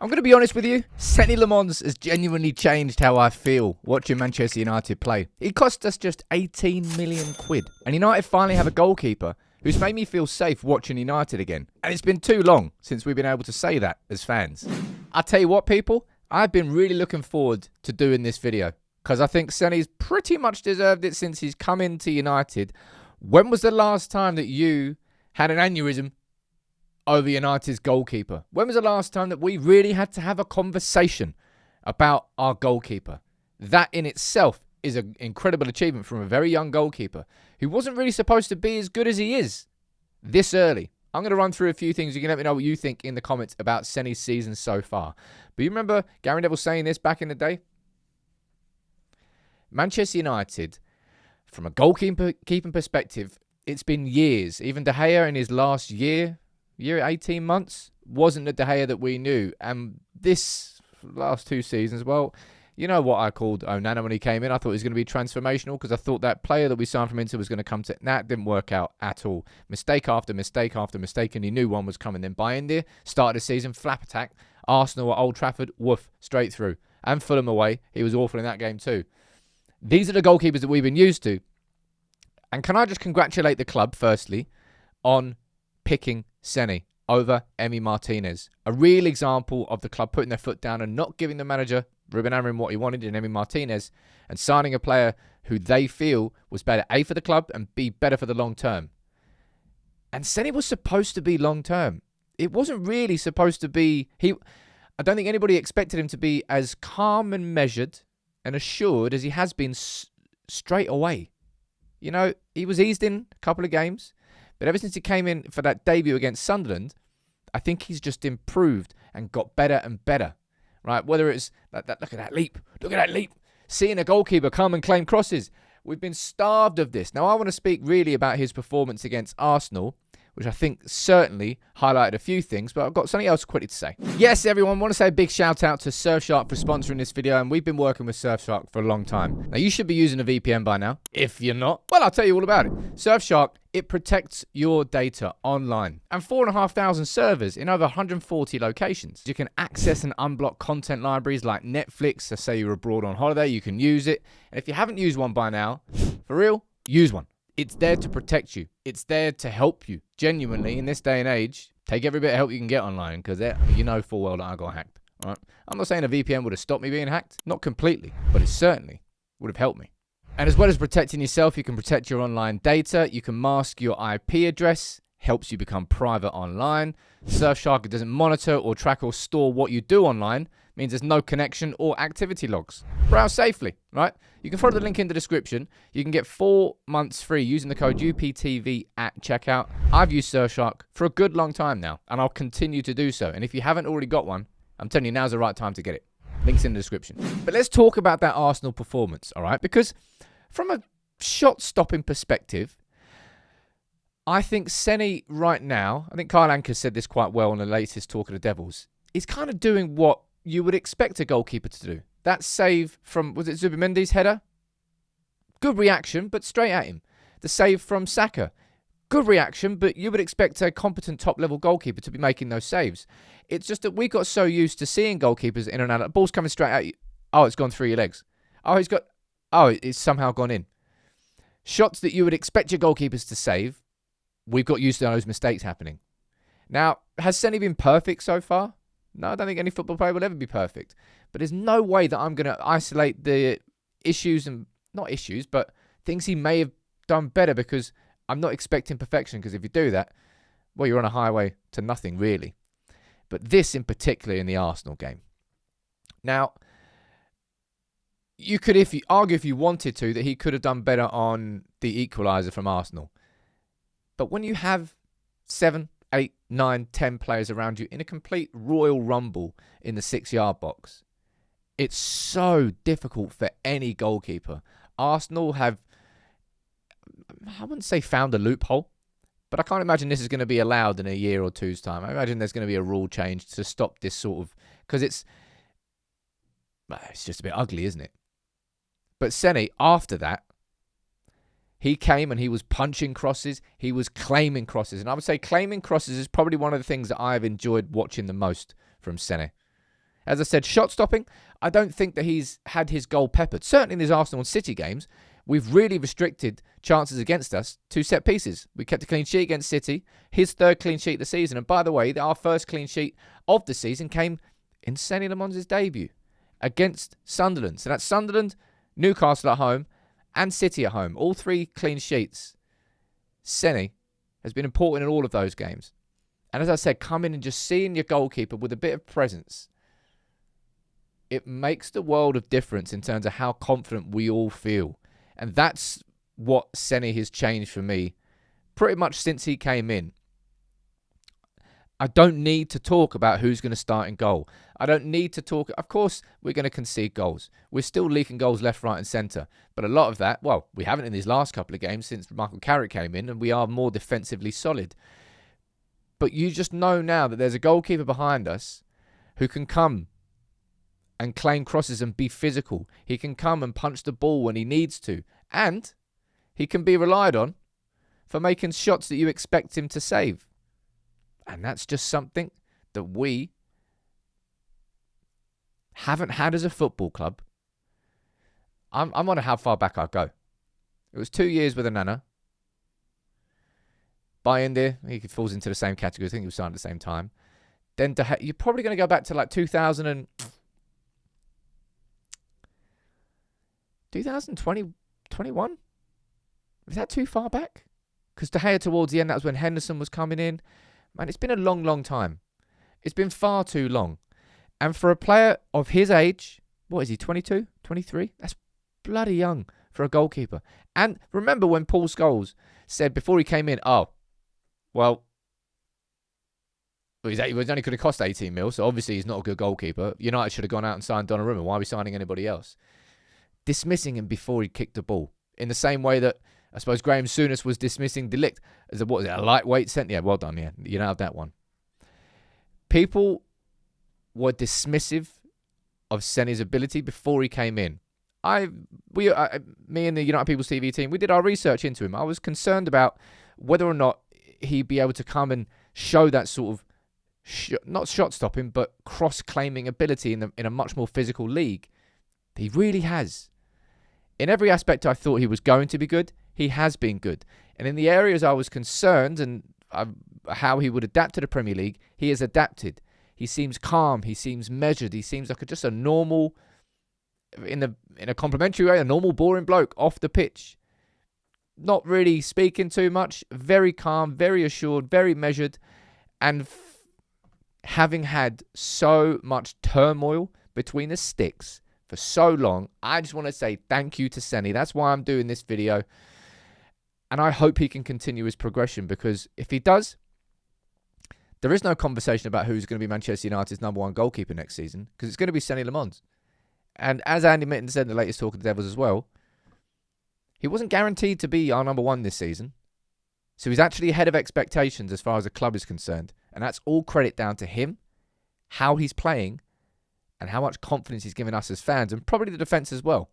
I'm going to be honest with you, Senne Lammens has genuinely changed how I feel watching Manchester United play. He cost us just 18 million quid. And United finally have a goalkeeper who's made me feel safe watching United again. And it's been too long since we've been able to say that as fans. I tell you what, people, I've been really looking forward to doing this video because I think Senne's pretty much deserved it since he's come into United. When was the last time that you had an aneurysm over United's goalkeeper? When was the last time that we really had to have a conversation about our goalkeeper? That in itself is an incredible achievement from a very young goalkeeper who wasn't really supposed to be as good as he is this early. I'm going to run through a few things. You can let me know what you think in the comments about Senne's season so far. But you remember Gary Neville saying this back in the day? Manchester United, from a goalkeeping perspective, it's been years. Even De Gea in his last year, 18 months, wasn't the De Gea that we knew. And this last two seasons, well, you know what I called Onana when he came in. I thought he was going to be transformational because I thought that player that we signed from Inter was going to come to... That didn't work out at all. Mistake after mistake after mistake, and he knew one was coming. Then by India, started the season, flap attack. Arsenal at Old Trafford, woof, straight through. And Fulham away, he was awful in that game too. These are the goalkeepers that we've been used to. And can I just congratulate the club, firstly, on picking Senne over Emi Martinez. A real example of the club putting their foot down and not giving the manager, Ruben Amorim, what he wanted in Emi Martinez, and signing a player who they feel was better, A, for the club, and B, better for the long term. And Senne was supposed to be long term. It wasn't really supposed to be... I don't think anybody expected him to be as calm and measured and assured as he has been straight away. You know, he was eased in a couple of games, but ever since he came in for that debut against Sunderland, I think he's just improved and got better and better, right? Whether it's that look at that leap, seeing a goalkeeper come and claim crosses. We've been starved of this. Now, I want to speak really about his performance against Arsenal, which I think certainly highlighted a few things, but I've got something else quickly to say. Yes, everyone, I want to say a big shout out to Surfshark for sponsoring this video, and we've been working with Surfshark for a long time. Now, you should be using a VPN by now. If you're not, well, I'll tell you all about it. Surfshark, it protects your data online. And 4,500 servers in over 140 locations. You can access and unblock content libraries like Netflix. So say you're abroad on holiday, you can use it. And if you haven't used one by now, for real, use one. It's there to protect you. It's there to help you. Genuinely, in this day and age, take every bit of help you can get online because you know full well that I got hacked. All right? I'm not saying a VPN would have stopped me being hacked. Not completely, but it certainly would have helped me. And as well as protecting yourself, you can protect your online data. You can mask your IP address. Helps you become private online. Surfshark doesn't monitor or track or store what you do online. Means there's no connection or activity logs. Browse safely, right? You can follow the link in the description. You can get 4 months free using the code UPTV at checkout. I've used Surfshark for a good long time now, and I'll continue to do so. And if you haven't already got one, I'm telling you, now's the right time to get it. Links in the description. But let's talk about that Arsenal performance, all right? Because from a shot-stopping perspective, I think Senne right now, I think Kyle Anker said this quite well on the latest Talk of the Devils, is kind of doing what you would expect a goalkeeper to do. That save from, was it Zubimendi's header? Good reaction, but straight at him. The save from Saka. Good reaction, but you would expect a competent top-level goalkeeper to be making those saves. It's just that we got so used to seeing goalkeepers in and out. The ball's coming straight at you. Oh, it's gone through your legs. It's somehow gone in. Shots that you would expect your goalkeepers to save, we've got used to those mistakes happening. Now, has Senne been perfect so far? No, I don't think any football player will ever be perfect. But there's no way that I'm going to isolate the issues and, not issues, but things he may have done better because I'm not expecting perfection. Because if you do that, well, you're on a highway to nothing, really. But this in particular in the Arsenal game. Now, you could argue if you wanted to that he could have done better on the equaliser from Arsenal. But when you have 7, 8, 9, 10 players around you in a complete royal rumble in the 6-yard box, it's so difficult for any goalkeeper. Arsenal have, I wouldn't say found a loophole, but I can't imagine this is going to be allowed in a year or two's time. I imagine there's going to be a rule change to stop this sort of, because it's just a bit ugly, isn't it? But Senne, after that, he came and he was punching crosses. He was claiming crosses. And I would say claiming crosses is probably one of the things that I've enjoyed watching the most from Senne. As I said, shot stopping, I don't think that he's had his goal peppered. Certainly in his Arsenal and City games, we've really restricted chances against us to set pieces. We kept a clean sheet against City, his third clean sheet of the season. And by the way, our first clean sheet of the season came in Senne Lammens' debut against Sunderland. So that's Sunderland, Newcastle at home, and City at home. All 3 clean sheets. Senne has been important in all of those games. And as I said, coming and just seeing your goalkeeper with a bit of presence, it makes the world of difference in terms of how confident we all feel. And that's what Senne has changed for me pretty much since he came in. I don't need to talk about who's going to start in goal. I don't need to talk. Of course, we're going to concede goals. We're still leaking goals left, right and centre. But a lot of that, well, we haven't in these last couple of games since Michael Carrick came in, and we are more defensively solid. But you just know now that there's a goalkeeper behind us who can come and claim crosses and be physical. He can come and punch the ball when he needs to. And he can be relied on for making shots that you expect him to save. And that's just something that we haven't had as a football club. I'm wondering how far back I go. It was 2 years with Onana. Bayindir, he falls into the same category. I think he was signed at the same time. Then you're probably going to go back to like 2020, 21? Is that too far back? Because De Gea towards the end, that was when Henderson was coming in. Man, it's been a long, long time. It's been far too long. And for a player of his age, what is he, 22, 23? That's bloody young for a goalkeeper. And remember when Paul Scholes said before he came in, he only could have cost 18 mil, so obviously he's not a good goalkeeper. United should have gone out and signed Donnarumma. Why are we signing anybody else? Dismissing him before he kicked the ball. In the same way that I suppose Graham Souness was dismissing De Ligt as a lightweight centre. Yeah, well done. Yeah, you don't have that one. People were dismissive of Senne's ability before he came in. Me and the United People's TV team, we did our research into him. I was concerned about whether or not he'd be able to come and show that sort of not shot stopping, but cross-claiming ability in a much more physical league. He really has. In every aspect I thought he was going to be good, he has been good. And in the areas I was concerned and how he would adapt to the Premier League, he has adapted. He seems calm. He seems measured. He seems like just a normal, in a complimentary way, a normal boring bloke off the pitch. Not really speaking too much. Very calm, very assured, very measured. And having had so much turmoil between the sticks for so long, I just want to say thank you to Senne. That's why I'm doing this video. And I hope he can continue his progression, because if he does, there is no conversation about who's going to be Manchester United's number 1 goalkeeper next season, because it's going to be Senne Lammens. And as Andy Mitten said in the latest Talk of the Devils as well, he wasn't guaranteed to be our number 1 this season. So he's actually ahead of expectations as far as the club is concerned. And that's all credit down to him, how he's playing, and how much confidence he's given us as fans, and probably the defence as well.